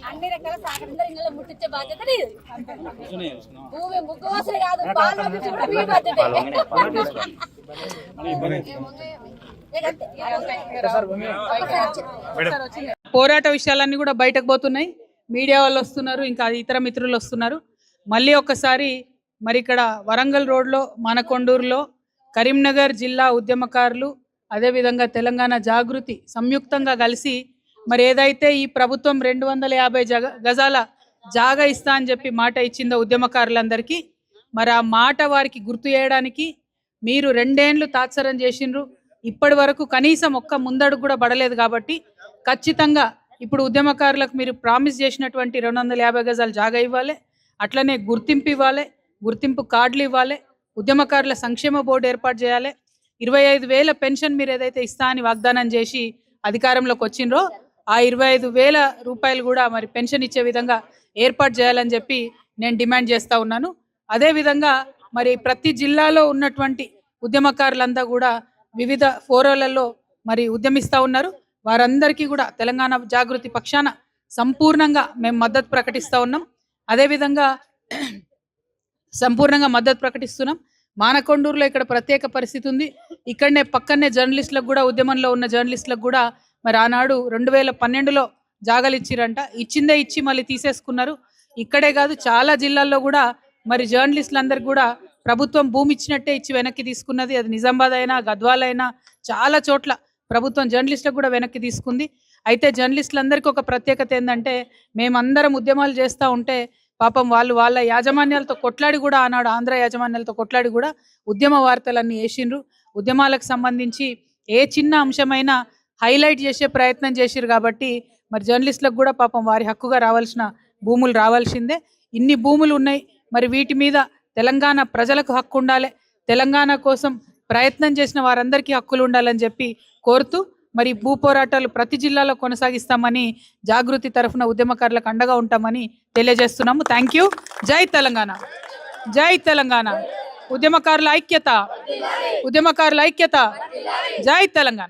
అన్ని రకాల సహకారం ముట్టించే బాధ్యత లేదు. భూమి ముగ్గు వాసన కాదు, పాలు పంపించి కూడా మీ బాధ్యత. పోరాట విషయాలన్నీ కూడా బయటకు పోతున్నాయి. మీడియా వాళ్ళు వస్తున్నారు, ఇంకా ఇతర మిత్రులు వస్తున్నారు. మళ్ళీ ఒక్కసారి మరి ఇక్కడ వరంగల్ రోడ్లో, మానకొండూరులో కరీంనగర్ జిల్లా ఉద్యమకారులు అదేవిధంగా తెలంగాణ జాగృతి సంయుక్తంగా కలిసి మరి ఏదైతే ఈ ప్రభుత్వం 250 గజాల జాగా ఇస్తా అని చెప్పి మాట ఇచ్చిందో ఉద్యమకారులందరికీ, మరి ఆ మాట వారికి గుర్తు చేయడానికి మీరు 2 ఏళ్ళు తాత్సరం చేసిండ్రు. ఇప్పటి వరకు కనీసం ఒక్క ముందడుగు కూడా పడలేదు. కాబట్టి ఖచ్చితంగా ఇప్పుడు ఉద్యమకారులకు మీరు ప్రామిస్ చేసినటువంటి 250 గజాల జాగా ఇవ్వాలి, అట్లనే గుర్తింపు ఇవ్వాలి, గుర్తింపు కార్డులు ఇవ్వాలి, ఉద్యమకారుల సంక్షేమ బోర్డు ఏర్పాటు చేయాలి, 25,000 పెన్షన్ మీరు ఏదైతే ఇస్తా అని వాగ్దానం చేసి అధికారంలోకి వచ్చిండ్రో ఆ 25,000 రూపాయలు కూడా మరి పెన్షన్ ఇచ్చే విధంగా ఏర్పాటు చేయాలని చెప్పి నేను డిమాండ్ చేస్తూ ఉన్నాను. అదేవిధంగా మరి ప్రతి జిల్లాలో ఉన్నటువంటి ఉద్యమకారులంతా కూడా వివిధ ఫోరాలలో మరి ఉద్యమిస్తూ ఉన్నారు. వారందరికీ కూడా తెలంగాణ జాగృతి పక్షాన సంపూర్ణంగా మేము మద్దతు ప్రకటిస్తూ ఉన్నాం. అదేవిధంగా సంపూర్ణంగా మద్దతు ప్రకటిస్తున్నాం. మానకొండూరులో ఇక్కడ ప్రత్యేక పరిస్థితి ఉంది. ఇక్కడనే పక్కనే జర్నలిస్టులకు కూడా, ఉద్యమంలో ఉన్న జర్నలిస్టులకు కూడా మరి ఆనాడు 2012లో జాగాలు ఇచ్చిరంట. ఇచ్చిందే ఇచ్చి మళ్ళీ తీసేసుకున్నారు. ఇక్కడే కాదు చాలా జిల్లాల్లో కూడా మరి జర్నలిస్టులందరికీ కూడా ప్రభుత్వం భూమి ఇచ్చినట్టే ఇచ్చి వెనక్కి తీసుకున్నది. అది నిజామాబాద్ అయినా, గద్వాల్ అయినా చాలా చోట్ల ప్రభుత్వం జర్నలిస్టులకు కూడా వెనక్కి తీసుకుంది. అయితే జర్నలిస్టులందరికీ ఒక ప్రత్యేకత ఏంటంటే, మేమందరం ఉద్యమాలు చేస్తూ ఉంటే పాపం వాళ్ళు వాళ్ళ యాజమాన్యాలతో కొట్లాడి కూడా, ఆనాడు ఆంధ్ర యాజమాన్యాలతో కొట్లాడి కూడా ఉద్యమ వార్తలన్నీ వేసిండ్రు. ఉద్యమాలకు సంబంధించి ఏ చిన్న అంశమైనా హైలైట్ చేసే ప్రయత్నం చేసిరు. కాబట్టి మరి జర్నలిస్టులకు కూడా పాపం వారి హక్కుగా రావాల్సిన భూములు రావాల్సిందే. ఇన్ని భూములు ఉన్నాయి, మరి వీటి మీద తెలంగాణ ప్రజలకు హక్కు ఉండాలి, తెలంగాణ కోసం ప్రయత్నం చేసిన వారందరికీ హక్కులు ఉండాలని చెప్పి కోరుతూ మరి భూ పోరాటాలు ప్రతి జిల్లాలో కొనసాగిస్తామని జాగృతి తరఫున ఉద్యమకారులకు అండగా ఉంటామని తెలియజేస్తున్నాము. Thank you. జై తెలంగాణ, జై తెలంగాణ. ఉద్యమకారుల ఐక్యత, ఉద్యమకారుల ఐక్యత. జై తెలంగాణ.